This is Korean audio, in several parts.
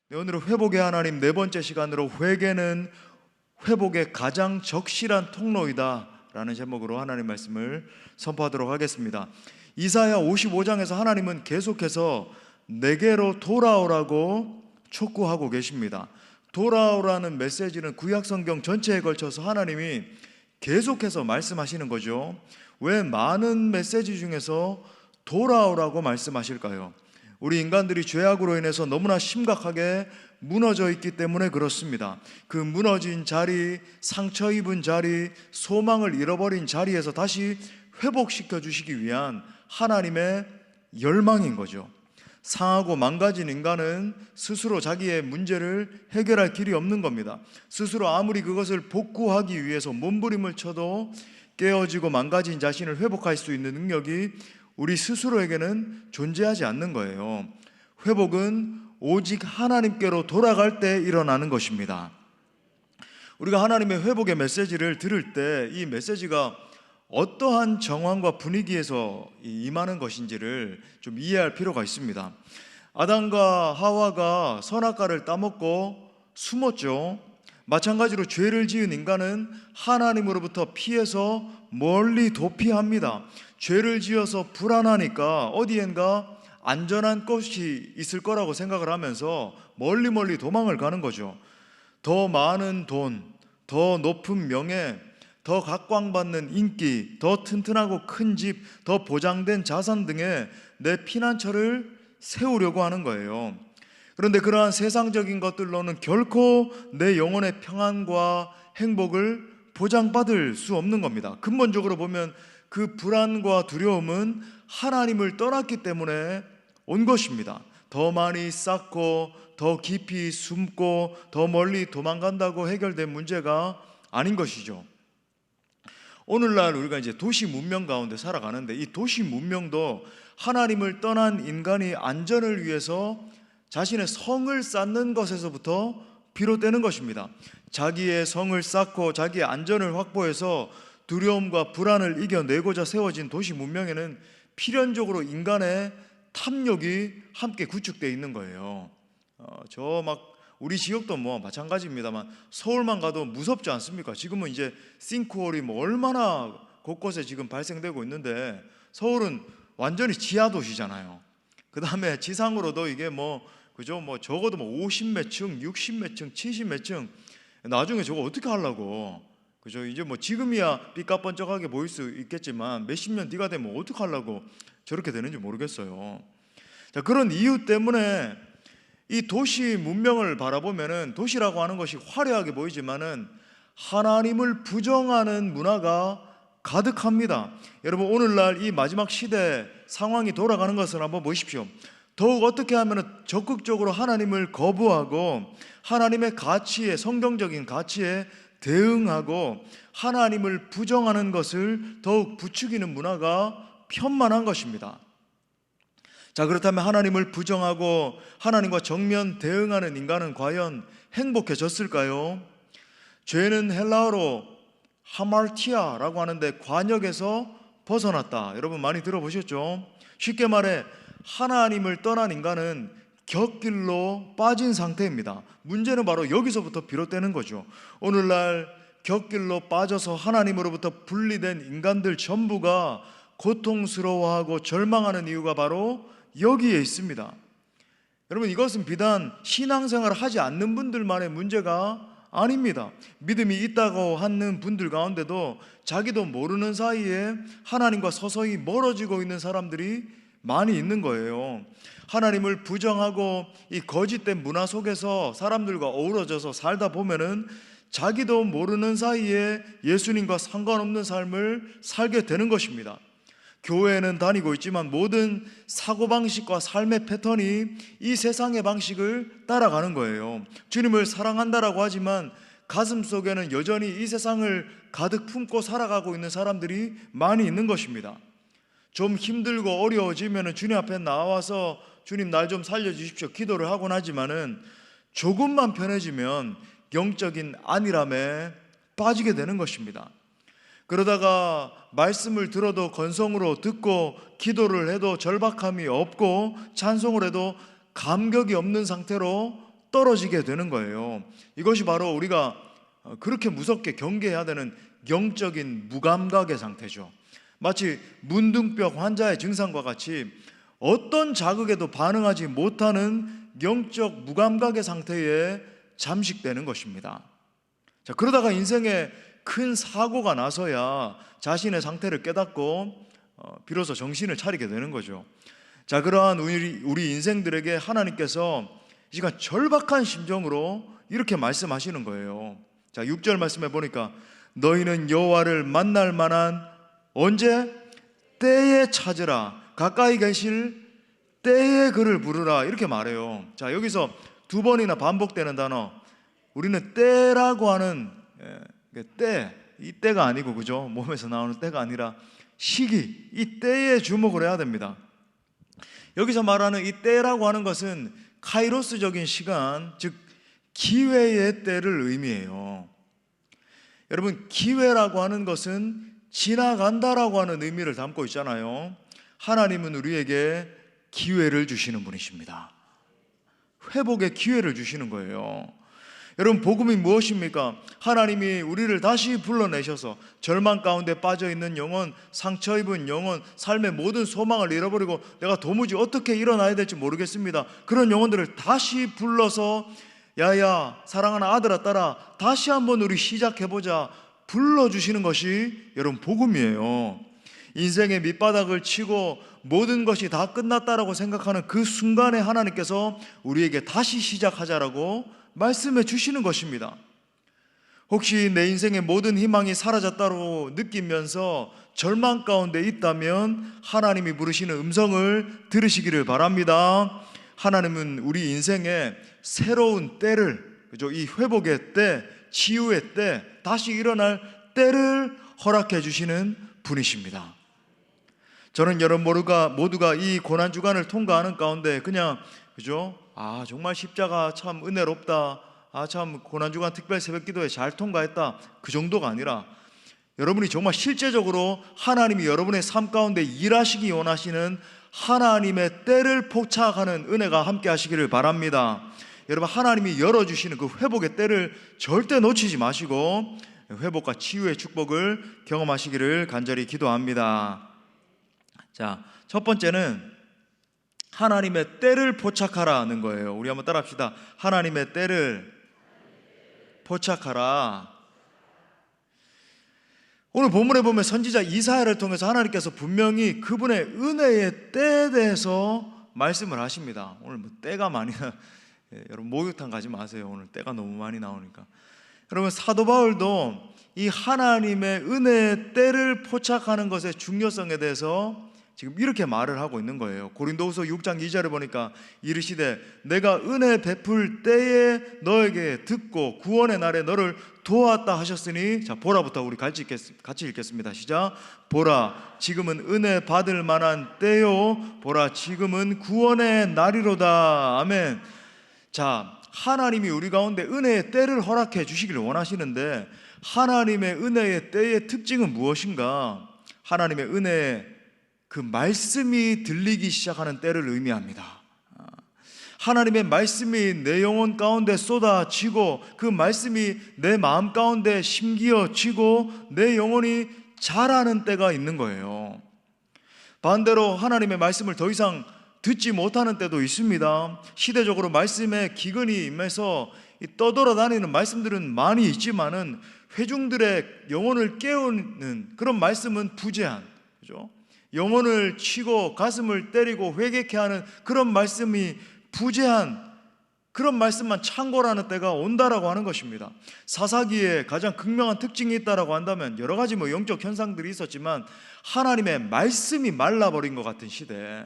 네, 오늘은 회복의 하나님 네 번째 시간으로 회개는 회복의 가장 적실한 통로이다 라는 제목으로 하나님 말씀을 선포하도록 하겠습니다. 이사야 55장에서 하나님은 계속해서 내게로 돌아오라고 촉구하고 계십니다. 돌아오라는 메시지는 구약성경 전체에 걸쳐서 하나님이 계속해서 말씀하시는 거죠. 왜 많은 메시지 중에서 돌아오라고 말씀하실까요? 우리 인간들이 죄악으로 인해서 너무나 심각하게 무너져 있기 때문에 그렇습니다. 그 무너진 자리, 상처 입은 자리, 소망을 잃어버린 자리에서 다시 회복시켜 주시기 위한 하나님의 열망인 거죠. 상하고 망가진 인간은 스스로 자기의 문제를 해결할 길이 없는 겁니다. 스스로 아무리 그것을 복구하기 위해서 몸부림을 쳐도 깨어지고 망가진 자신을 회복할 수 있는 능력이 우리 스스로에게는 존재하지 않는 거예요. 회복은 오직 하나님께로 돌아갈 때 일어나는 것입니다. 우리가 하나님의 회복의 메시지를 들을 때 이 메시지가 어떠한 정황과 분위기에서 임하는 것인지를 좀 이해할 필요가 있습니다. 아담과 하와가 선악과를 따먹고 숨었죠. 마찬가지로 죄를 지은 인간은 하나님으로부터 피해서 멀리 도피합니다. 죄를 지어서 불안하니까 어디엔가 안전한 곳이 있을 거라고 생각을 하면서 멀리 도망을 가는 거죠. 더 많은 돈, 더 높은 명예, 더 각광받는 인기, 더 튼튼하고 큰 집, 더 보장된 자산 등의 내 피난처를 세우려고 하는 거예요. 그런데 그러한 세상적인 것들로는 결코 내 영혼의 평안과 행복을 보장받을 수 없는 겁니다. 근본적으로 보면 그 불안과 두려움은 하나님을 떠났기 때문에 온 것입니다. 더 많이 쌓고 더 깊이 숨고 더 멀리 도망간다고 해결된 문제가 아닌 것이죠. 오늘날 우리가 이제 도시 문명 가운데 살아가는데 이 도시 문명도 하나님을 떠난 인간이 안전을 위해서 자신의 성을 쌓는 것에서부터 비롯되는 것입니다. 자기의 성을 쌓고 자기의 안전을 확보해서 두려움과 불안을 이겨내고자 세워진 도시 문명에는 필연적으로 인간의 탐욕이 함께 구축되어 있는 거예요. 우리 지역도 뭐 마찬가지입니다만 서울만 가도 무섭지 않습니까? 지금은 이제 싱크홀이 뭐 얼마나 곳곳에 지금 발생되고 있는데 서울은 완전히 지하 도시잖아요. 그 다음에 지상으로도 이게 그죠? 적어도 50몇 층, 60몇 층, 70몇 층. 나중에 저거 어떻게 하려고? 그죠? 이제 지금이야 삐까뻔쩍하게 보일 수 있겠지만 몇십 년 뒤가 되면 어떻게 하려고 저렇게 되는지 모르겠어요. 자, 그런 이유 때문에 이 도시 문명을 바라보면은 도시라고 하는 것이 화려하게 보이지만은 하나님을 부정하는 문화가 가득합니다. 여러분, 오늘날 이 마지막 시대 상황이 돌아가는 것을 한번 보십시오. 더욱 어떻게 하면 적극적으로 하나님을 거부하고 하나님의 가치에, 성경적인 가치에 대응하고 하나님을 부정하는 것을 더욱 부추기는 문화가 편만한 것입니다. 자, 그렇다면 하나님을 부정하고 하나님과 정면 대응하는 인간은 과연 행복해졌을까요? 죄는 헬라어로 하말티아라고 하는데 관역에서 벗어났다. 여러분 많이 들어보셨죠? 쉽게 말해 하나님을 떠난 인간은 곁길로 빠진 상태입니다. 문제는 바로 여기서부터 비롯되는 거죠. 오늘날 곁길로 빠져서 하나님으로부터 분리된 인간들 전부가 고통스러워하고 절망하는 이유가 바로 여기에 있습니다. 여러분, 이것은 비단 신앙생활을 하지 않는 분들만의 문제가 아닙니다. 믿음이 있다고 하는 분들 가운데도 자기도 모르는 사이에 하나님과 서서히 멀어지고 있는 사람들이 많이 있는 거예요. 하나님을 부정하고 이 거짓된 문화 속에서 사람들과 어우러져서 살다 보면은 자기도 모르는 사이에 예수님과 상관없는 삶을 살게 되는 것입니다. 교회에는 다니고 있지만 모든 사고방식과 삶의 패턴이 이 세상의 방식을 따라가는 거예요. 주님을 사랑한다라고 하지만 가슴 속에는 여전히 이 세상을 가득 품고 살아가고 있는 사람들이 많이 있는 것입니다. 좀 힘들고 어려워지면 주님 앞에 나와서 주님 날 좀 살려주십시오 기도를 하곤 하지만은 조금만 편해지면 영적인 안일함에 빠지게 되는 것입니다. 그러다가 말씀을 들어도 건성으로 듣고 기도를 해도 절박함이 없고 찬송을 해도 감격이 없는 상태로 떨어지게 되는 거예요. 이것이 바로 우리가 그렇게 무섭게 경계해야 되는 영적인 무감각의 상태죠. 마치 문둥병 환자의 증상과 같이 어떤 자극에도 반응하지 못하는 영적 무감각의 상태에 잠식되는 것입니다. 자, 그러다가 인생에 큰 사고가 나서야 자신의 상태를 깨닫고 비로소 정신을 차리게 되는 거죠. 자, 그러한 우리 인생들에게 하나님께서 이 시간 절박한 심정으로 이렇게 말씀하시는 거예요. 자, 6절 말씀해 보니까 너희는 여호와를 만날 만한 언제? 때에 찾으라. 가까이 계실 때에 그를 부르라. 이렇게 말해요. 자, 여기서 두 번이나 반복되는 단어, 우리는 때라고 하는 때, 이 때가 아니고, 그죠? 몸에서 나오는 때가 아니라 시기, 이 때에 주목을 해야 됩니다. 여기서 말하는 이 때라고 하는 것은 카이로스적인 시간, 즉 기회의 때를 의미해요. 여러분, 기회라고 하는 것은 지나간다라고 하는 의미를 담고 있잖아요. 하나님은 우리에게 기회를 주시는 분이십니다. 회복의 기회를 주시는 거예요. 여러분, 복음이 무엇입니까? 하나님이 우리를 다시 불러내셔서 절망 가운데 빠져있는 영혼, 상처 입은 영혼, 삶의 모든 소망을 잃어버리고 내가 도무지 어떻게 일어나야 될지 모르겠습니다, 그런 영혼들을 다시 불러서 야야 사랑하는 아들아 딸아 다시 한번 우리 시작해보자 불러주시는 것이 여러분 복음이에요. 인생의 밑바닥을 치고 모든 것이 다 끝났다라고 생각하는 그 순간에 하나님께서 우리에게 다시 시작하자라고 말씀해 주시는 것입니다. 혹시 내 인생의 모든 희망이 사라졌다고 느끼면서 절망 가운데 있다면 하나님이 부르시는 음성을 들으시기를 바랍니다. 하나님은 우리 인생에 새로운 때를, 그죠? 이 회복의 때, 치유의 때, 다시 일어날 때를 허락해 주시는 분이십니다. 저는 여러분 모두가 이 고난 주간을 통과하는 가운데 그냥, 그죠? 아, 정말 십자가 참 은혜롭다, 아, 참 고난주간 특별 새벽기도에 잘 통과했다, 그 정도가 아니라 여러분이 정말 실제적으로 하나님이 여러분의 삶 가운데 일하시기 원하시는 하나님의 때를 포착하는 은혜가 함께 하시기를 바랍니다. 여러분, 하나님이 열어주시는 그 회복의 때를 절대 놓치지 마시고 회복과 치유의 축복을 경험하시기를 간절히 기도합니다. 자, 첫 번째는 하나님의 때를 포착하라는 거예요. 우리 한번 따라 합시다. 하나님의 때를 포착하라. 오늘 본문에 보면 선지자 이사야를 통해서 하나님께서 분명히 그분의 은혜의 때에 대해서 말씀을 하십니다. 오늘 뭐 때가 많이 여러분 목욕탕 가지 마세요. 오늘 때가 너무 많이 나오니까. 여러분, 사도 바울도 이 하나님의 은혜의 때를 포착하는 것의 중요성에 대해서 지금 이렇게 말을 하고 있는 거예요. 고린도후서 6장 2절에 보니까 이르시되 내가 은혜 베풀 때에 너에게 듣고 구원의 날에 너를 도왔다 하셨으니, 자, 보라부터 우리 같이 읽겠습니다. 시작. 보라, 지금은 은혜 받을 만한 때요, 보라, 지금은 구원의 날이로다. 아멘. 자, 하나님이 우리 가운데 은혜의 때를 허락해 주시기를 원하시는데 하나님의 은혜의 때의 특징은 무엇인가? 하나님의 은혜의 그 말씀이 들리기 시작하는 때를 의미합니다. 하나님의 말씀이 내 영혼 가운데 쏟아지고 그 말씀이 내 마음 가운데 심기어지고 내 영혼이 자라는 때가 있는 거예요. 반대로 하나님의 말씀을 더 이상 듣지 못하는 때도 있습니다. 시대적으로 말씀에 기근이 임해서 떠돌아다니는 말씀들은 많이 있지만은 회중들의 영혼을 깨우는 그런 말씀은 부재한, 그죠? 영혼을 치고 가슴을 때리고 회개케 하는 그런 말씀이 부재한 그런 말씀만 창고라는 때가 온다라고 하는 것입니다. 사사기에 가장 극명한 특징이 있다라고 한다면 여러 가지 영적 현상들이 있었지만 하나님의 말씀이 말라버린 것 같은 시대,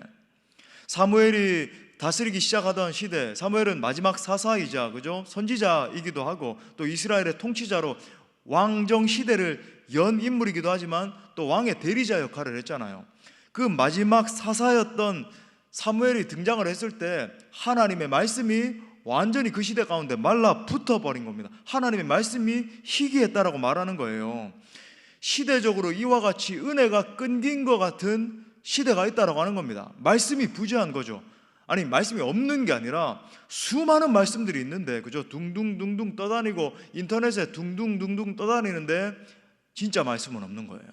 사무엘이 다스리기 시작하던 시대, 사무엘은 마지막 사사이자, 그죠? 선지자이기도 하고 또 이스라엘의 통치자로 왕정 시대를 연 인물이기도 하지만 또 왕의 대리자 역할을 했잖아요. 그 마지막 사사였던 사무엘이 등장을 했을 때 하나님의 말씀이 완전히 그 시대 가운데 말라 붙어버린 겁니다. 하나님의 말씀이 희귀했다라고 말하는 거예요. 시대적으로 이와 같이 은혜가 끊긴 것 같은 시대가 있다라고 하는 겁니다. 말씀이 부재한 거죠. 아니 말씀이 없는 게 아니라 수많은 말씀들이 있는데 그죠? 둥둥둥둥 떠다니고 인터넷에 둥둥둥둥 떠다니는데 진짜 말씀은 없는 거예요.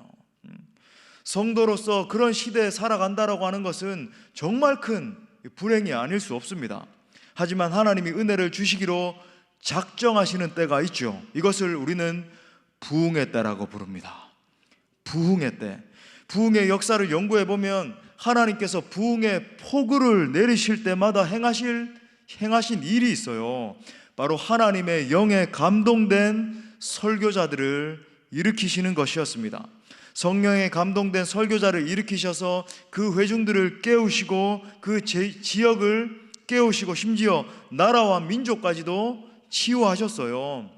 성도로서 그런 시대에 살아간다라고 하는 것은 정말 큰 불행이 아닐 수 없습니다. 하지만 하나님이 은혜를 주시기로 작정하시는 때가 있죠. 이것을 우리는 부흥의 때라고 부릅니다. 부흥의 때. 부흥의 역사를 연구해 보면 하나님께서 부흥의 폭우를 내리실 때마다 행하신 일이 있어요. 바로 하나님의 영에 감동된 설교자들을 일으키시는 것이었습니다. 성령에 감동된 설교자를 일으키셔서 그 회중들을 깨우시고 그 지역을 깨우시고 심지어 나라와 민족까지도 치유하셨어요.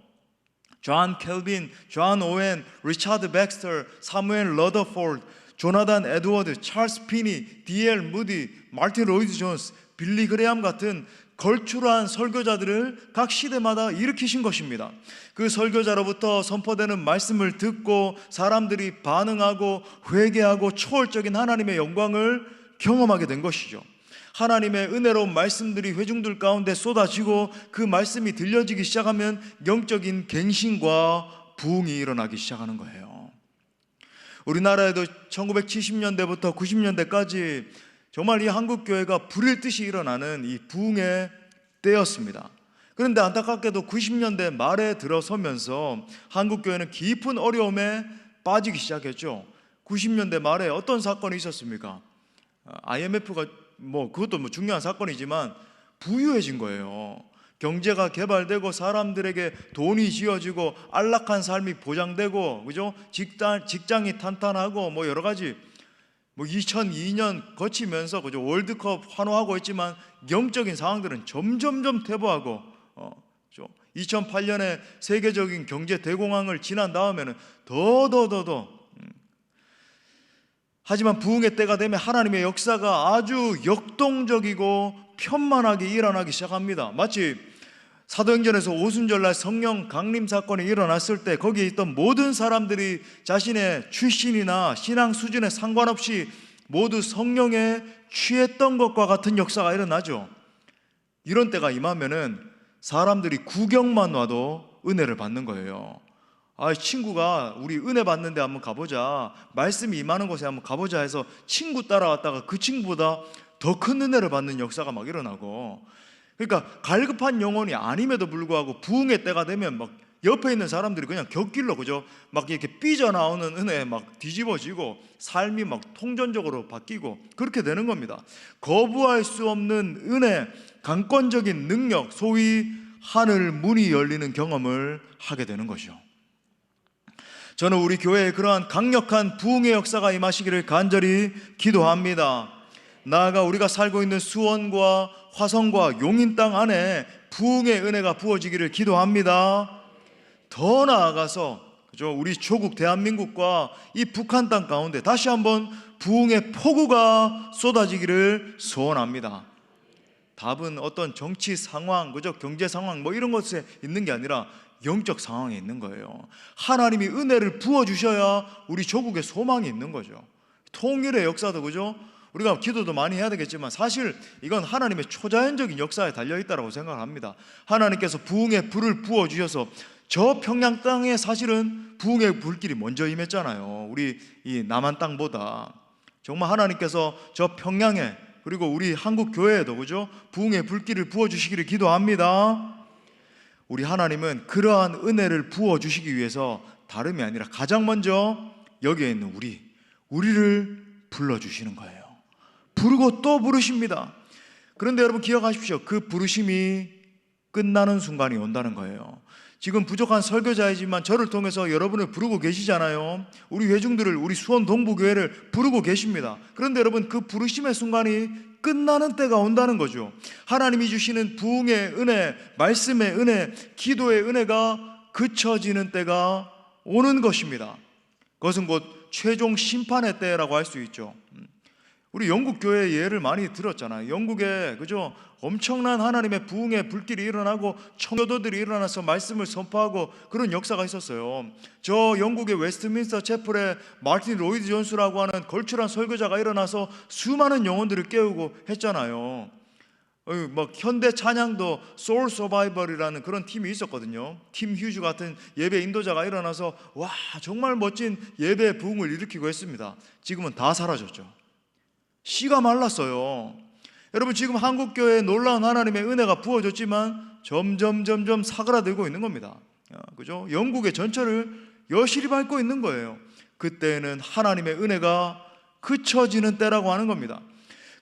존 켈빈, 존 오웬, 리차드 백스터, 사무엘 러더포드, 조나단 에드워드, 찰스 피니, D.L. 무디, 마틴 로이드 존스, 빌리 그레함 같은 걸출한 설교자들을 각 시대마다 일으키신 것입니다. 그 설교자로부터 선포되는 말씀을 듣고 사람들이 반응하고 회개하고 초월적인 하나님의 영광을 경험하게 된 것이죠. 하나님의 은혜로운 말씀들이 회중들 가운데 쏟아지고 그 말씀이 들려지기 시작하면 영적인 갱신과 부흥이 일어나기 시작하는 거예요. 우리나라에도 1970년대부터 90년대까지 정말 이 한국교회가 불일 듯이 일어나는 이 부흥의 때였습니다. 그런데 안타깝게도 90년대 말에 들어서면서 한국교회는 깊은 어려움에 빠지기 시작했죠. 90년대 말에 어떤 사건이 있었습니까? IMF가 그것도 중요한 사건이지만 부유해진 거예요. 경제가 개발되고 사람들에게 돈이 지어지고 안락한 삶이 보장되고, 그죠? 직장이 탄탄하고 여러 가지 2002년 거치면서 그죠? 월드컵 환호하고 있지만 영적인 상황들은 점점점 퇴보하고 2008년에 세계적인 경제 대공황을 지난 다음에는 더 하지만 부흥의 때가 되면 하나님의 역사가 아주 역동적이고 편만하게 일어나기 시작합니다. 마치 사도행전에서 오순절날 성령 강림 사건이 일어났을 때 거기에 있던 모든 사람들이 자신의 출신이나 신앙 수준에 상관없이 모두 성령에 취했던 것과 같은 역사가 일어나죠. 이런 때가 임하면은 사람들이 구경만 와도 은혜를 받는 거예요. 친구가 우리 은혜 받는데 한번 가보자, 말씀이 임하는 곳에 한번 가보자 해서 친구 따라왔다가 그 친구보다 더 큰 은혜를 받는 역사가 막 일어나고, 그러니까 갈급한 영혼이 아님에도 불구하고 부흥의 때가 되면 막 옆에 있는 사람들이 그냥 곁길로 그죠? 막 이렇게 삐져나오는 은혜에 막 뒤집어지고 삶이 막 통전적으로 바뀌고 그렇게 되는 겁니다. 거부할 수 없는 은혜, 강권적인 능력, 소위 하늘 문이 열리는 경험을 하게 되는 것이죠. 저는 우리 교회에 그러한 강력한 부흥의 역사가 임하시기를 간절히 기도합니다. 나아가 우리가 살고 있는 수원과 화성과 용인 땅 안에 부흥의 은혜가 부어지기를 기도합니다. 더 나아가서 그죠? 우리 조국 대한민국과 이 북한 땅 가운데 다시 한번 부흥의 폭우가 쏟아지기를 소원합니다. 답은 어떤 정치 상황, 그죠? 경제 상황 이런 것에 있는 게 아니라 영적 상황에 있는 거예요. 하나님이 은혜를 부어주셔야 우리 조국에 소망이 있는 거죠. 통일의 역사도 그죠? 우리가 기도도 많이 해야 되겠지만 사실 이건 하나님의 초자연적인 역사에 달려있다고 생각합니다. 하나님께서 부흥의 불을 부어주셔서 저 평양 땅에 사실은 부흥의 불길이 먼저 임했잖아요. 우리 이 남한 땅보다. 정말 하나님께서 저 평양에 그리고 우리 한국 교회에도 그죠? 부흥의 불길을 부어주시기를 기도합니다. 우리 하나님은 그러한 은혜를 부어주시기 위해서 다름이 아니라 가장 먼저 여기에 있는 우리를 불러주시는 거예요. 부르고 또 부르십니다. 그런데 여러분 기억하십시오. 그 부르심이 끝나는 순간이 온다는 거예요. 지금 부족한 설교자이지만 저를 통해서 여러분을 부르고 계시잖아요. 우리 회중들을, 우리 수원 동부교회를 부르고 계십니다. 그런데 여러분 그 부르심의 순간이 끝나는 때가 온다는 거죠. 하나님이 주시는 부흥의 은혜, 말씀의 은혜, 기도의 은혜가 그쳐지는 때가 오는 것입니다. 그것은 곧 최종 심판의 때라고 할 수 있죠. 우리 영국 교회의 예를 많이 들었잖아요. 영국에 그죠? 엄청난 하나님의 부흥의 불길이 일어나고 청교도들이 일어나서 말씀을 선포하고 그런 역사가 있었어요. 저 영국의 웨스트민스터 채플에 마틴 로이드 존스라고 하는 걸출한 설교자가 일어나서 수많은 영혼들을 깨우고 했잖아요. 막 현대 찬양도 소울 서바이벌이라는 그런 팀이 있었거든요. 팀 휴즈 같은 예배 인도자가 일어나서 와 정말 멋진 예배 부흥을 일으키고 했습니다. 지금은 다 사라졌죠. 씨가 말랐어요. 여러분 지금 한국교회에 놀라운 하나님의 은혜가 부어졌지만 점점 사그라들고 있는 겁니다. 그죠? 영국의 전철을 여실히 밟고 있는 거예요. 그때는 하나님의 은혜가 그쳐지는 때라고 하는 겁니다.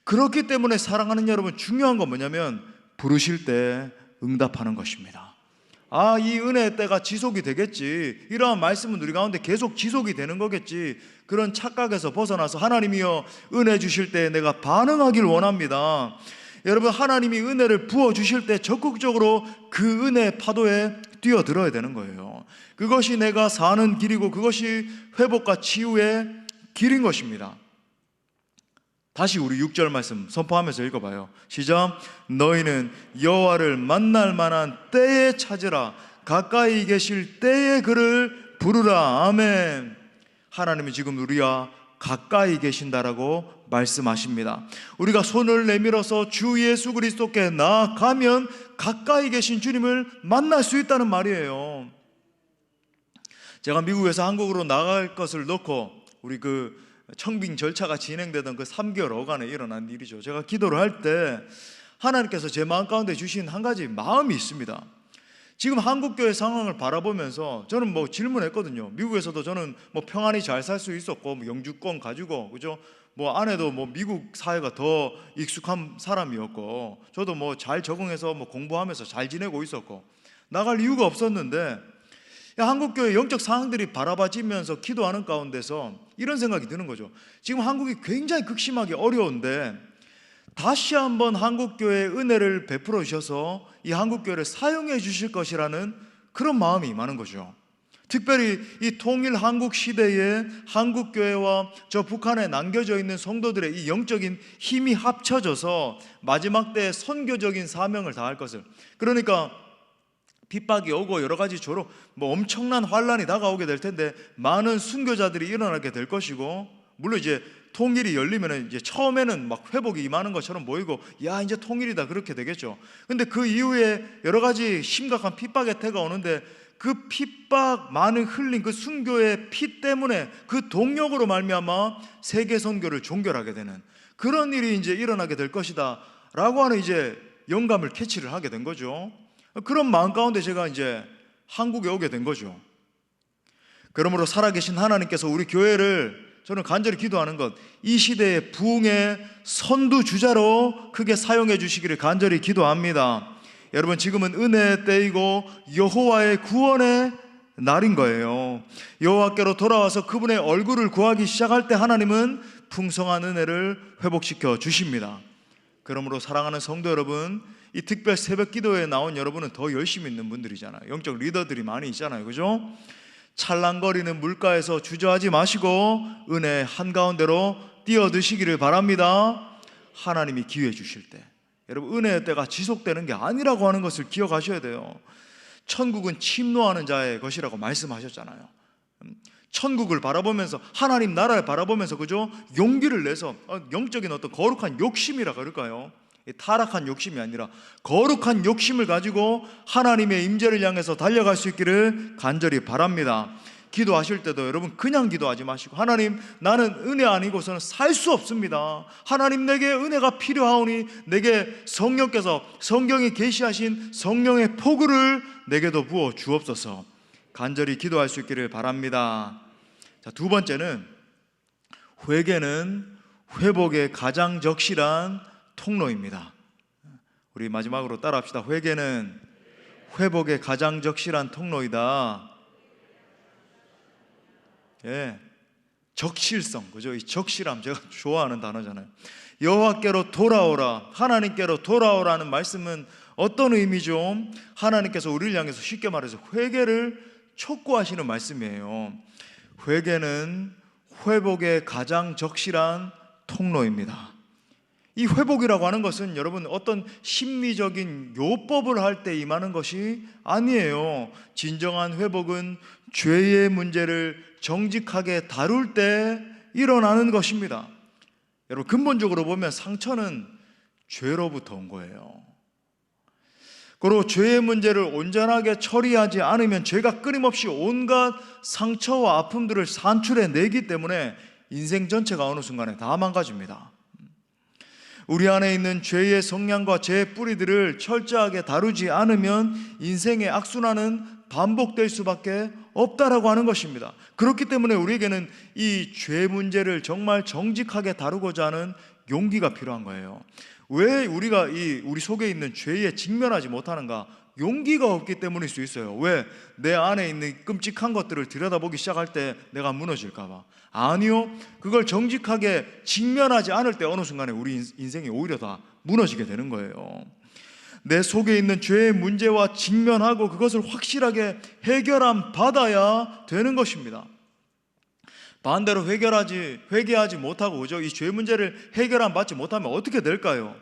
그렇기 때문에 사랑하는 여러분, 중요한 건 뭐냐면 부르실 때 응답하는 것입니다. 이 은혜의 때가 지속이 되겠지, 이러한 말씀은 우리 가운데 계속 지속이 되는 거겠지, 그런 착각에서 벗어나서 하나님이여 은혜 주실 때 내가 반응하길 원합니다. 여러분 하나님이 은혜를 부어주실 때 적극적으로 그 은혜의 파도에 뛰어들어야 되는 거예요. 그것이 내가 사는 길이고 그것이 회복과 치유의 길인 것입니다. 다시 우리 6절 말씀 선포하면서 읽어봐요. 시작. 너희는 여호와를 만날 만한 때에 찾으라. 가까이 계실 때에 그를 부르라. 아멘. 하나님이 지금 우리와 가까이 계신다라고 말씀하십니다. 우리가 손을 내밀어서 주 예수 그리스도께 나아가면 가까이 계신 주님을 만날 수 있다는 말이에요. 제가 미국에서 한국으로 나갈 것을 놓고 우리 청빙 절차가 진행되던 그 3개월 어간에 일어난 일이죠. 제가 기도를 할 때 하나님께서 제 마음 가운데 주신 한 가지 마음이 있습니다. 지금 한국교회 상황을 바라보면서 저는 질문했거든요. 미국에서도 저는 평안히 잘 살 수 있었고 영주권 가지고, 그죠? 아내도 미국 사회가 더 익숙한 사람이었고, 저도 잘 적응해서 공부하면서 잘 지내고 있었고, 나갈 이유가 없었는데, 한국교회 영적 상황들이 바라봐지면서 기도하는 가운데서 이런 생각이 드는 거죠. 지금 한국이 굉장히 극심하게 어려운데 다시 한번 한국교회의 은혜를 베풀어 주셔서 이 한국교회를 사용해 주실 것이라는 그런 마음이 많은 거죠. 특별히 이 통일 한국 시대에 한국교회와 저 북한에 남겨져 있는 성도들의 이 영적인 힘이 합쳐져서 마지막 때에 선교적인 사명을 다할 것을, 그러니까 핍박이 오고 여러 가지 엄청난 환란이 다가오게 될 텐데 많은 순교자들이 일어나게 될 것이고, 물론 이제 통일이 열리면 이제 처음에는 회복이 임하는 것처럼 보이고 이제 통일이다 그렇게 되겠죠. 근데 그 이후에 여러 가지 심각한 핍박의 태가 오는데 그 핍박 많은 흘린 그 순교의 피 때문에 그 동력으로 말미암아 세계 선교를 종결하게 되는 그런 일이 이제 일어나게 될 것이다 라고 하는 이제 영감을 캐치를 하게 된 거죠. 그런 마음 가운데 제가 이제 한국에 오게 된 거죠. 그러므로 살아계신 하나님께서 우리 교회를, 저는 간절히 기도하는 것, 이 시대의 부흥의 선두주자로 크게 사용해 주시기를 간절히 기도합니다. 여러분 지금은 은혜의 때이고 여호와의 구원의 날인 거예요. 여호와께로 돌아와서 그분의 얼굴을 구하기 시작할 때 하나님은 풍성한 은혜를 회복시켜 주십니다. 그러므로 사랑하는 성도 여러분, 이 특별 새벽 기도에 나온 여러분은 더 열심히 있는 분들이잖아요. 영적 리더들이 많이 있잖아요. 그죠? 찰랑거리는 물가에서 주저하지 마시고 은혜 한가운데로 뛰어드시기를 바랍니다. 하나님이 기회 주실 때, 여러분 은혜의 때가 지속되는 게 아니라고 하는 것을 기억하셔야 돼요. 천국은 침노하는 자의 것이라고 말씀하셨잖아요. 천국을 바라보면서, 하나님 나라를 바라보면서, 그죠? 용기를 내서 영적인 어떤 거룩한 욕심이라 그럴까요? 타락한 욕심이 아니라 거룩한 욕심을 가지고 하나님의 임재를 향해서 달려갈 수 있기를 간절히 바랍니다. 기도하실 때도 여러분 그냥 기도하지 마시고, 하나님 나는 은혜 아니고서는 살 수 없습니다. 하나님 내게 은혜가 필요하오니 내게 성령께서 성경에 계시하신 성령의 포구를 내게도 부어 주옵소서 간절히 기도할 수 있기를 바랍니다. 자, 두 번째는 회개는 회복의 가장 적실한 통로입니다. 우리 마지막으로 따라합시다. 회개는 회복의 가장 적실한 통로이다. 예, 적실성, 그죠? 이 적실함 제가 좋아하는 단어잖아요. 여호와께로 돌아오라, 하나님께로 돌아오라는 말씀은 어떤 의미죠? 하나님께서 우리를 향해서 쉽게 말해서 회개를 촉구하시는 말씀이에요. 회개는 회복의 가장 적실한 통로입니다. 이 회복이라고 하는 것은 여러분 어떤 심리적인 요법을 할 때 임하는 것이 아니에요. 진정한 회복은 죄의 문제를 정직하게 다룰 때 일어나는 것입니다. 여러분 근본적으로 보면 상처는 죄로부터 온 거예요. 그리고 죄의 문제를 온전하게 처리하지 않으면 죄가 끊임없이 온갖 상처와 아픔들을 산출해내기 때문에 인생 전체가 어느 순간에 다 망가집니다. 우리 안에 있는 죄의 성향과 죄의 뿌리들을 철저하게 다루지 않으면 인생의 악순환은 반복될 수밖에 없다라고 하는 것입니다. 그렇기 때문에 우리에게는 이 죄 문제를 정말 정직하게 다루고자 하는 용기가 필요한 거예요. 왜 우리가 우리 속에 있는 죄에 직면하지 못하는가? 용기가 없기 때문일 수 있어요. 왜? 내 안에 있는 끔찍한 것들을 들여다보기 시작할 때 내가 무너질까 봐. 아니요, 그걸 정직하게 직면하지 않을 때 어느 순간에 우리 인생이 오히려 다 무너지게 되는 거예요. 내 속에 있는 죄의 문제와 직면하고 그것을 확실하게 해결함 받아야 되는 것입니다. 반대로 회개하지 못하고, 그죠? 이 죄 문제를 해결함 받지 못하면 어떻게 될까요?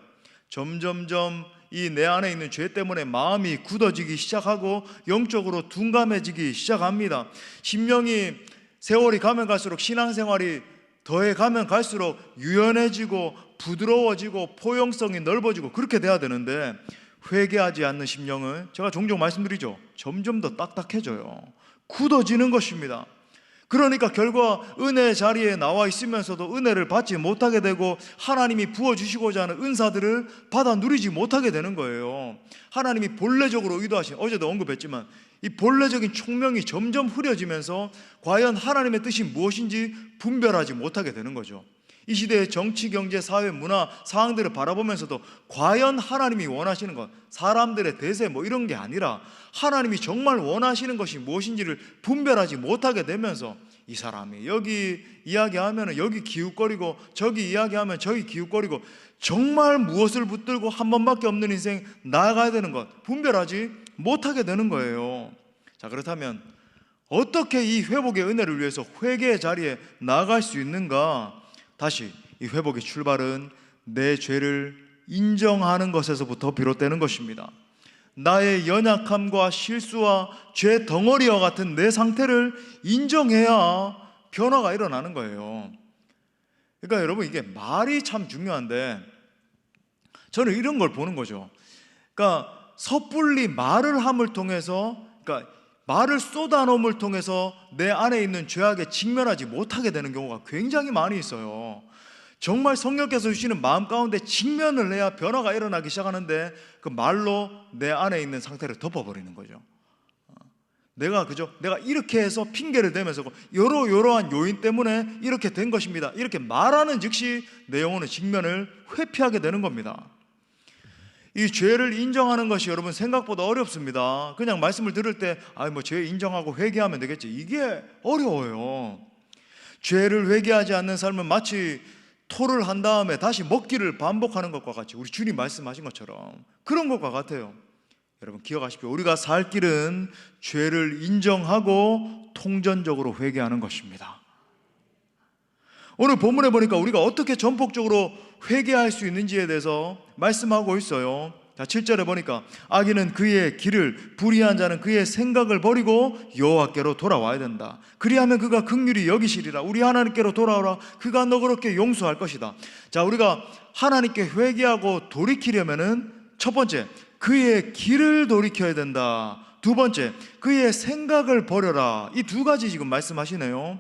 점점점 이 내 안에 있는 죄 때문에 마음이 굳어지기 시작하고 영적으로 둔감해지기 시작합니다. 심령이 세월이 가면 갈수록, 신앙생활이 더해 가면 갈수록 유연해지고 부드러워지고 포용성이 넓어지고 그렇게 돼야 되는데, 회개하지 않는 심령은 제가 종종 말씀드리죠, 점점 더 딱딱해져요. 굳어지는 것입니다. 그러니까 결과 은혜의 자리에 나와 있으면서도 은혜를 받지 못하게 되고 하나님이 부어주시고자 하는 은사들을 받아 누리지 못하게 되는 거예요. 하나님이 본래적으로 의도하신, 어제도 언급했지만 이 본래적인 총명이 점점 흐려지면서 과연 하나님의 뜻이 무엇인지 분별하지 못하게 되는 거죠. 이 시대의 정치, 경제, 사회, 문화 상황들을 바라보면서도 과연 하나님이 원하시는 것, 사람들의 대세 이런 게 아니라 하나님이 정말 원하시는 것이 무엇인지를 분별하지 못하게 되면서 이 사람이 여기 이야기하면 여기 기웃거리고 저기 이야기하면 저기 기웃거리고 정말 무엇을 붙들고 한 번밖에 없는 인생 나아가야 되는 것 분별하지 못하게 되는 거예요. 자, 그렇다면 어떻게 이 회복의 은혜를 위해서 회개의 자리에 나아갈 수 있는가? 다시 이 회복의 출발은 내 죄를 인정하는 것에서부터 비롯되는 것입니다. 나의 연약함과 실수와 죄 덩어리와 같은 내 상태를 인정해야 변화가 일어나는 거예요. 그러니까 여러분, 이게 말이 참 중요한데 저는 이런 걸 보는 거죠. 그러니까 섣불리 말을 함을 통해서, 그러니까 말을 쏟아놓음을 통해서 내 안에 있는 죄악에 직면하지 못하게 되는 경우가 굉장히 많이 있어요. 정말 성령께서 주시는 마음 가운데 직면을 해야 변화가 일어나기 시작하는데 그 말로 내 안에 있는 상태를 덮어버리는 거죠. 내가 이렇게 해서 핑계를 대면서 이러한 요인 때문에 이렇게 된 것입니다, 이렇게 말하는 즉시 내 영혼의 직면을 회피하게 되는 겁니다. 이 죄를 인정하는 것이 여러분 생각보다 어렵습니다. 그냥 말씀을 들을 때 죄 인정하고 회개하면 되겠지, 이게 어려워요. 죄를 회개하지 않는 삶은 마치 토를 한 다음에 다시 먹기를 반복하는 것과 같이, 우리 주님 말씀하신 것처럼 그런 것과 같아요. 여러분 기억하십시오. 우리가 살 길은 죄를 인정하고 통전적으로 회개하는 것입니다. 오늘 본문에 보니까 우리가 어떻게 전폭적으로 회개할 수 있는지에 대해서 말씀하고 있어요. 자, 7절에 보니까 악인은 그의 길을, 불의한 자는 그의 생각을 버리고 여호와께로 돌아와야 된다. 그리하면 그가 긍휼히 여기시리라. 우리 하나님께로 돌아오라. 그가 너그럽게 용서할 것이다. 자, 우리가 하나님께 회개하고 돌이키려면은 첫 번째, 그의 길을 돌이켜야 된다. 두 번째, 그의 생각을 버려라. 이 두 가지 지금 말씀하시네요.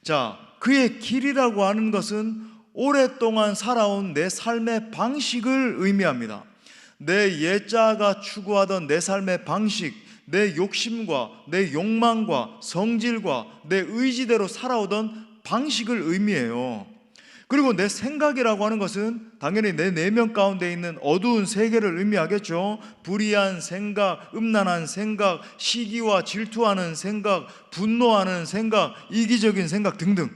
자, 그의 길이라고 하는 것은 오랫동안 살아온 내 삶의 방식을 의미합니다. 내 옛자가 추구하던 내 삶의 방식, 내 욕심과 내 욕망과 성질과 내 의지대로 살아오던 방식을 의미해요. 그리고 내 생각이라고 하는 것은 당연히 내 내면 가운데 있는 어두운 세계를 의미하겠죠. 불의한 생각, 음란한 생각, 시기와 질투하는 생각, 분노하는 생각, 이기적인 생각 등등.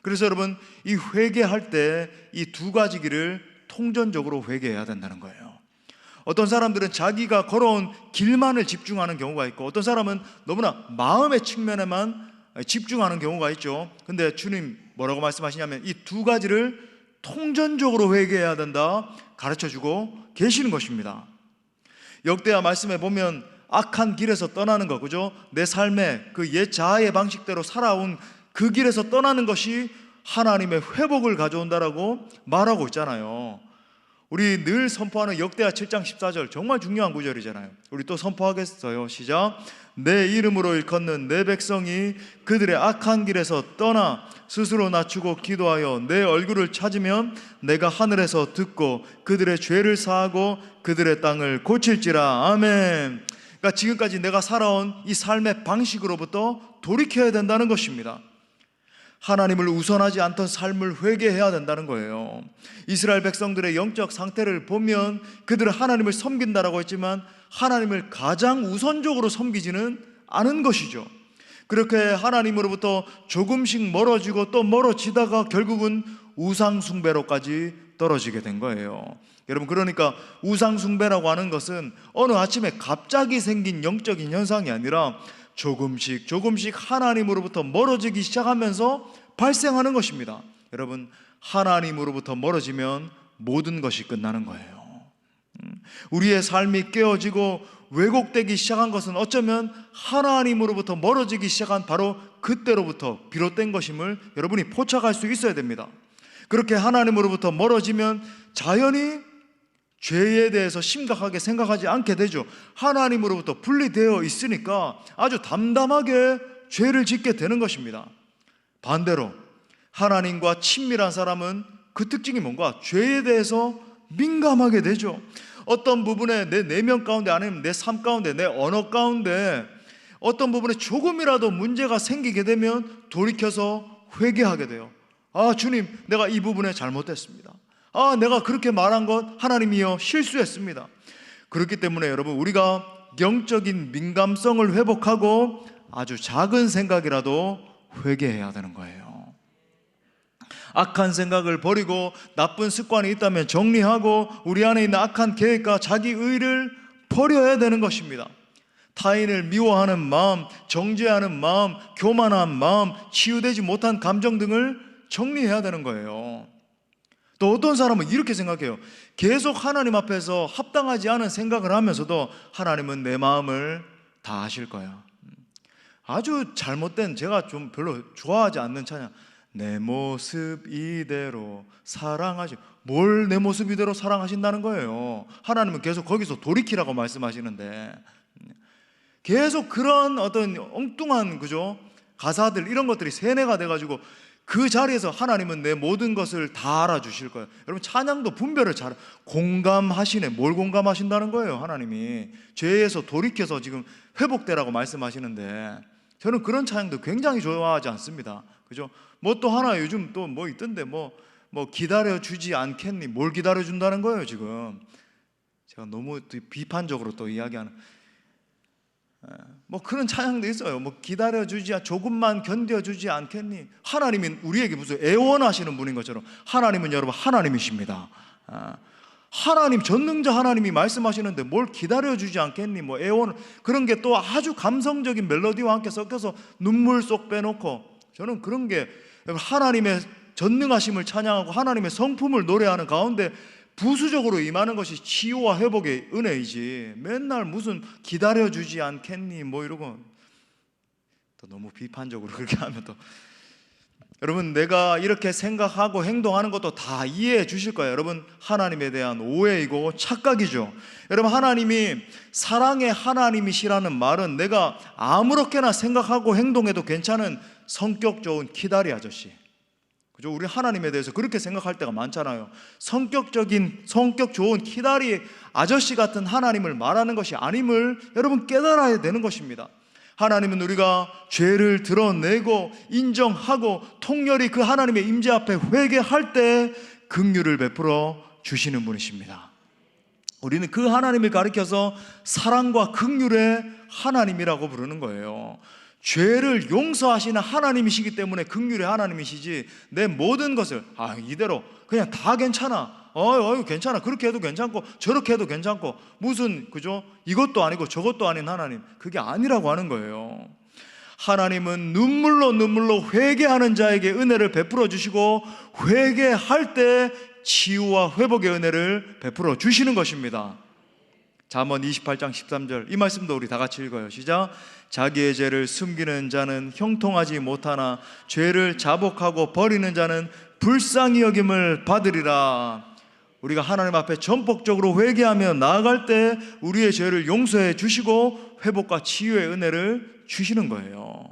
그래서 여러분, 이 회개할 때 이 두 가지 길을 통전적으로 회개해야 된다는 거예요. 어떤 사람들은 자기가 걸어온 길만을 집중하는 경우가 있고, 어떤 사람은 너무나 마음의 측면에만 집중하는 경우가 있죠. 근데 주님 뭐라고 말씀하시냐면 이 두 가지를 통전적으로 회개해야 된다 가르쳐주고 계시는 것입니다. 역대하 말씀에 보면 악한 길에서 떠나는 거, 그죠? 내 삶의 그 옛 자아의 방식대로 살아온 그 길에서 떠나는 것이 하나님의 회복을 가져온다라고 말하고 있잖아요. 우리 늘 선포하는 역대하 7장 14절, 정말 중요한 구절이잖아요. 우리 또 선포하겠어요. 시작. 내 이름으로 일컫는 내 백성이 그들의 악한 길에서 떠나 스스로 낮추고 기도하여 내 얼굴을 찾으면 내가 하늘에서 듣고 그들의 죄를 사하고 그들의 땅을 고칠지라. 아멘. 그러니까 지금까지 내가 살아온 이 삶의 방식으로부터 돌이켜야 된다는 것입니다. 하나님을 우선하지 않던 삶을 회개해야 된다는 거예요. 이스라엘 백성들의 영적 상태를 보면 그들은 하나님을 섬긴다라고 했지만 하나님을 가장 우선적으로 섬기지는 않은 것이죠. 그렇게 하나님으로부터 조금씩 멀어지고 또 멀어지다가 결국은 우상숭배로까지 떨어지게 된 거예요. 여러분, 그러니까 우상숭배라고 하는 것은 어느 아침에 갑자기 생긴 영적인 현상이 아니라 조금씩 하나님으로부터 멀어지기 시작하면서 발생하는 것입니다. 여러분, 하나님으로부터 멀어지면 모든 것이 끝나는 거예요. 우리의 삶이 깨어지고 왜곡되기 시작한 것은 어쩌면 하나님으로부터 멀어지기 시작한 바로 그때로부터 비롯된 것임을 여러분이 포착할 수 있어야 됩니다. 그렇게 하나님으로부터 멀어지면 자연히 죄에 대해서 심각하게 생각하지 않게 되죠. 하나님으로부터 분리되어 있으니까 아주 담담하게 죄를 짓게 되는 것입니다. 반대로 하나님과 친밀한 사람은 그 특징이 뭔가? 죄에 대해서 민감하게 되죠. 어떤 부분에 내 내면 가운데, 아니면 내 삶 가운데, 내 언어 가운데 어떤 부분에 조금이라도 문제가 생기게 되면 돌이켜서 회개하게 돼요. 아, 주님, 내가 이 부분에 잘못했습니다. 아, 내가 그렇게 말한 것 하나님이여 실수했습니다. 그렇기 때문에 여러분, 우리가 영적인 민감성을 회복하고 아주 작은 생각이라도 회개해야 되는 거예요. 악한 생각을 버리고 나쁜 습관이 있다면 정리하고 우리 안에 있는 악한 계획과 자기 의를 버려야 되는 것입니다. 타인을 미워하는 마음, 정죄하는 마음, 교만한 마음, 치유되지 못한 감정 등을 정리해야 되는 거예요. 또 어떤 사람은 이렇게 생각해요. 계속 하나님 앞에서 합당하지 않은 생각을 하면서도 하나님은 내 마음을 다 아실 거야. 아주 잘못된, 제가 좀 별로 좋아하지 않는 찬양, 내 모습 이대로 사랑하시. 뭘 내 모습 이대로 사랑하신다는 거예요? 하나님은 계속 거기서 돌이키라고 말씀하시는데 계속 그런 어떤 엉뚱한, 그죠? 가사들, 이런 것들이 세뇌가 돼가지고 그 자리에서 하나님은 내 모든 것을 다 알아주실 거예요. 여러분, 찬양도 분별을 잘 공감하시네. 뭘 공감하신다는 거예요? 하나님이 죄에서 돌이켜서 지금 회복되라고 말씀하시는데 저는 그런 찬양도 굉장히 좋아하지 않습니다. 그죠? 뭐 또 하나 요즘 또 뭐 있던데 뭐 기다려주지 않겠니? 뭘 기다려준다는 거예요 지금? 제가 너무 비판적으로 또 이야기하는 뭐 그런 찬양도 있어요. 뭐 기다려주지, 조금만 견뎌주지 않겠니? 하나님은 우리에게 무슨 애원하시는 분인 것처럼 하나님은 여러분 하나님이십니다. 하나님, 전능자 하나님이 말씀하시는데 뭘 기다려주지 않겠니? 뭐 애원, 그런 게 또 아주 감성적인 멜로디와 함께 섞여서 눈물 쏙 빼놓고, 저는 그런 게 하나님의 전능하심을 찬양하고 하나님의 성품을 노래하는 가운데 부수적으로 임하는 것이 치유와 회복의 은혜이지, 맨날 무슨 기다려주지 않겠니 뭐 이러고 또 너무 비판적으로 그렇게 하면 또 여러분, 내가 이렇게 생각하고 행동하는 것도 다 이해해 주실 거예요. 여러분, 하나님에 대한 오해이고 착각이죠. 여러분, 하나님이 사랑의 하나님이시라는 말은 내가 아무렇게나 생각하고 행동해도 괜찮은 성격 좋은 키다리 아저씨, 그죠? 우리 하나님에 대해서 그렇게 생각할 때가 많잖아요. 성격 좋은 키다리 아저씨 같은 하나님을 말하는 것이 아님을 여러분 깨달아야 되는 것입니다. 하나님은 우리가 죄를 드러내고 인정하고 통렬히 그 하나님의 임재 앞에 회개할 때 긍휼을 베풀어 주시는 분이십니다. 우리는 그 하나님을 가리켜서 사랑과 긍휼의 하나님이라고 부르는 거예요. 죄를 용서하시는 하나님이시기 때문에 긍휼의 하나님이시지, 내 모든 것을 이대로 그냥 다 괜찮아, 괜찮아, 그렇게 해도 괜찮고 저렇게 해도 괜찮고 무슨, 그죠? 이것도 아니고 저것도 아닌 하나님, 그게 아니라고 하는 거예요. 하나님은 눈물로 회개하는 자에게 은혜를 베풀어 주시고 회개할 때 치유와 회복의 은혜를 베풀어 주시는 것입니다. 잠언 28장 13절, 이 말씀도 우리 다 같이 읽어요. 시작. 자기의 죄를 숨기는 자는 형통하지 못하나 죄를 자복하고 버리는 자는 불쌍히 여김을 받으리라. 우리가 하나님 앞에 전폭적으로 회개하며 나아갈 때 우리의 죄를 용서해 주시고 회복과 치유의 은혜를 주시는 거예요.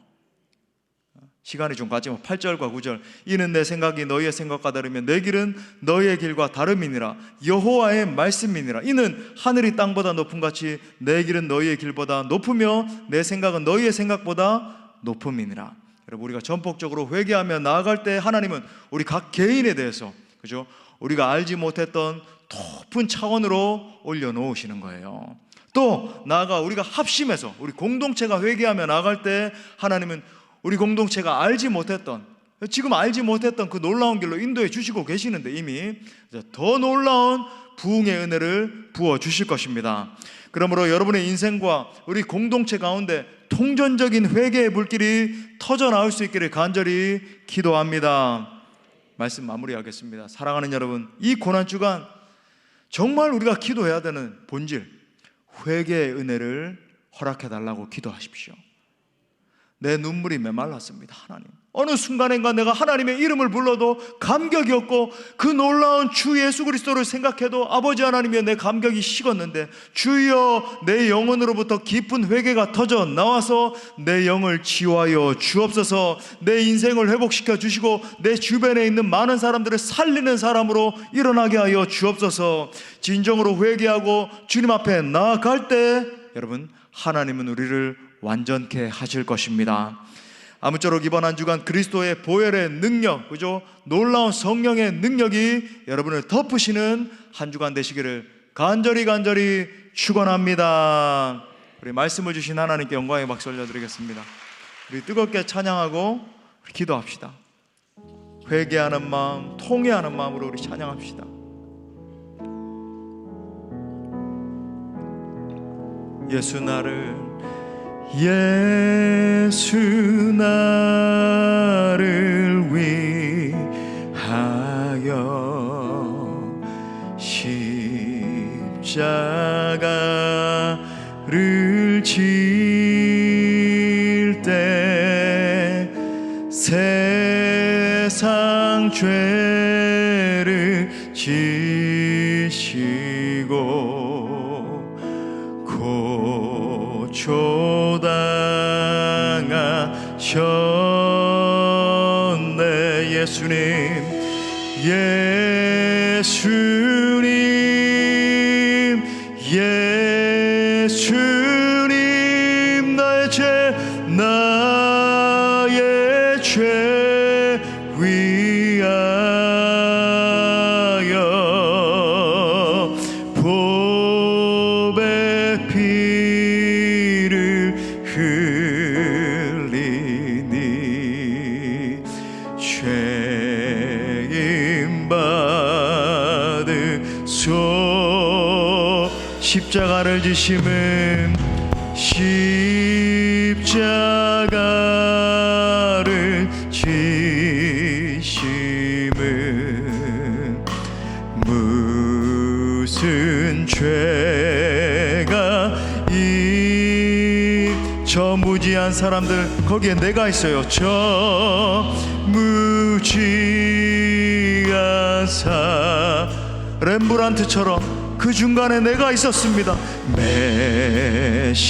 시간이 좀 갔지만 8절과 9절, 이는 내 생각이 너희의 생각과 다르며 내 길은 너희의 길과 다름이니라. 여호와의 말씀이니라. 이는 하늘이 땅보다 높음 같이 내 길은 너희의 길보다 높으며 내 생각은 너희의 생각보다 높음이니라. 여러분, 우리가 전폭적으로 회개하며 나아갈 때 하나님은 우리 각 개인에 대해서, 그죠? 우리가 알지 못했던 높은 차원으로 올려놓으시는 거예요. 또 나아가 우리가 합심해서 우리 공동체가 회개하며 나아갈 때 하나님은 우리 공동체가 알지 못했던, 지금 알지 못했던 그 놀라운 길로 인도해 주시고 계시는데 이미 더 놀라운 부흥의 은혜를 부어 주실 것입니다. 그러므로 여러분의 인생과 우리 공동체 가운데 통전적인 회개의 불길이 터져 나올 수 있기를 간절히 기도합니다. 말씀 마무리하겠습니다. 사랑하는 여러분, 이 고난주간 정말 우리가 기도해야 되는 본질, 회개의 은혜를 허락해 달라고 기도하십시오. 내 눈물이 메말랐습니다. 하나님, 어느 순간인가 내가 하나님의 이름을 불러도 감격이 없고 그 놀라운 주 예수 그리스도를 생각해도 아버지 하나님의 내 감격이 식었는데, 주여 내 영혼으로부터 깊은 회개가 터져 나와서 내 영을 치유하여 주옵소서. 내 인생을 회복시켜 주시고 내 주변에 있는 많은 사람들을 살리는 사람으로 일어나게 하여 주옵소서. 진정으로 회개하고 주님 앞에 나아갈 때 여러분, 하나님은 우리를 완전케 하실 것입니다. 아무쪼록 이번 한 주간 그리스도의 보혈의 능력, 그죠? 놀라운 성령의 능력이 여러분을 덮으시는 한 주간 되시기를 간절히 축원합니다. 우리 말씀을 주신 하나님께 영광의 박수 올려드리겠습니다. 우리 뜨겁게 찬양하고 우리 기도합시다. 회개하는 마음, 통회하는 마음으로 우리 찬양합시다. 예수 나를 위하여 십자가를 질 때 세상 죄를 지시고 고초당하셨네. 예수님 나의 죄 위하여 보배 피를 흘리니 죄임 받으소. 십자가를 지심은 십자가를 지심은 무슨 죄가 저 무지한 사람들, 거기에 내가 있어요. 저 무지한 렘브란트처럼 그 중간에 내가 있었습니다. 메시아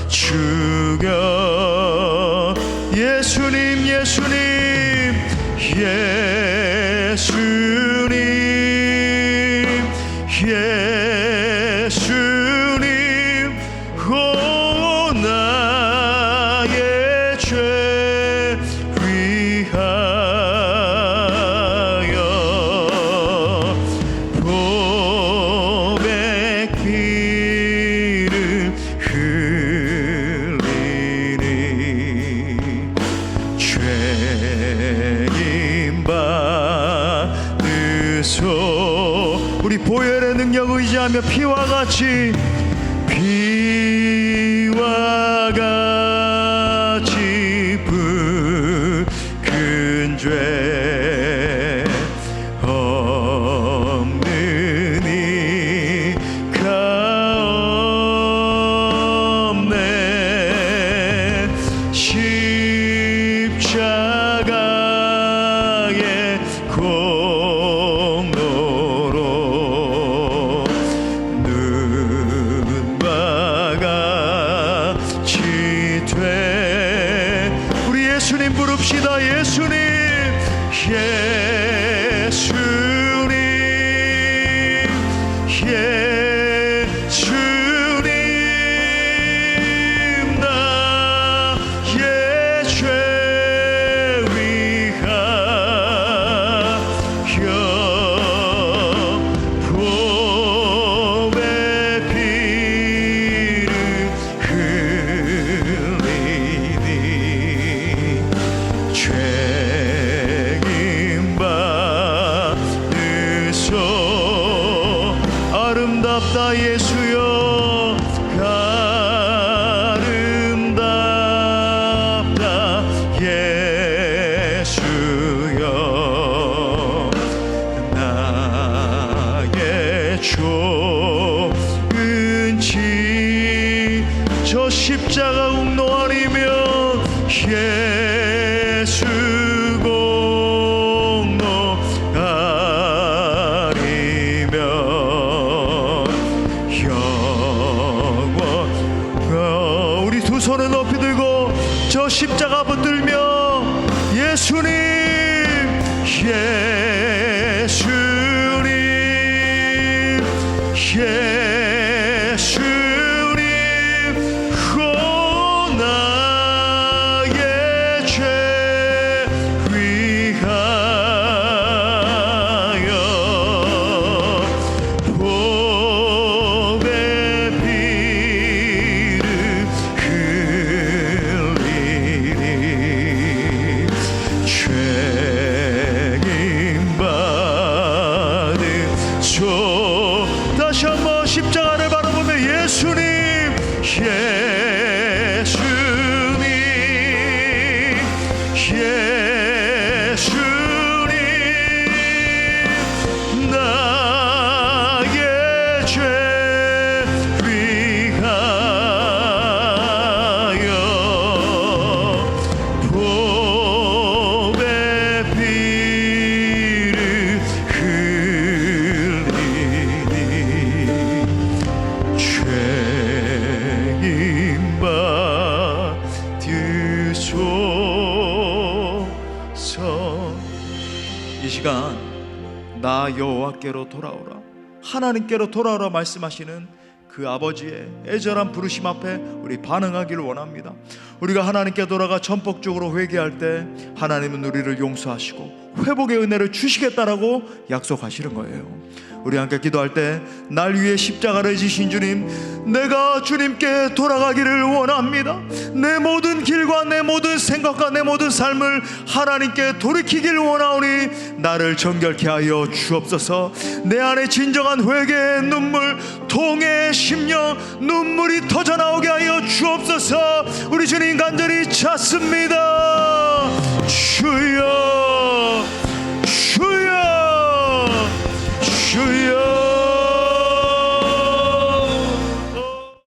죽여. 예수님 오 나의 죄 위하여 보백 피를 흘리니 죄임 받으소. 우리 보혈의 능력 의지하며 피와 같이 붉은 죄 없는 이가 없네. 십자가의 공로로 부릅시다. 예수님, 예수님, 예수님, 나의 죄 위하여 보배 피를 흘리니 죄임 받으소. 아름답다 예수여, 아름답다 예수여. 나의 좋은 지 저 십자가 공로 아니면 예수 공로 아니면 영원. 우리 두 손을 높이 들고 저 십자가 붙들며 예수님, 예수님, 예수님, 오 나의 죄 위하여 보배 피를 흘리니 죄임 받으소. 다시 한번 십자가를 바라보며 예수님, 예수님, 예수님, 나의 죄 위하여 보배 피를 흘리니 죄임 받으소서. 이 시간 나 여호와께로 돌아오라, 하나님께로 돌아오라 말씀하시는 그 아버지의 애절한 부르심 앞에 우리 반응하기를 원합니다. 우리가 하나님께 돌아가 전폭적으로 회개할 때 하나님은 우리를 용서하시고 회복의 은혜를 주시겠다라고 약속하시는 거예요. 우리 함께 기도할 때 날 위해 십자가를 지신 주님, 내가 주님께 돌아가기를 원합니다. 내 모든 길과 내 모든 생각과 내 모든 삶을 하나님께 돌이키기를 원하오니 나를 정결케 하여 주옵소서. 내 안에 진정한 회개의 눈물, 통의 심령, 눈물이 터져나오게 하여 주옵소서. 우리 주님 간절히 찾습니다. 주여,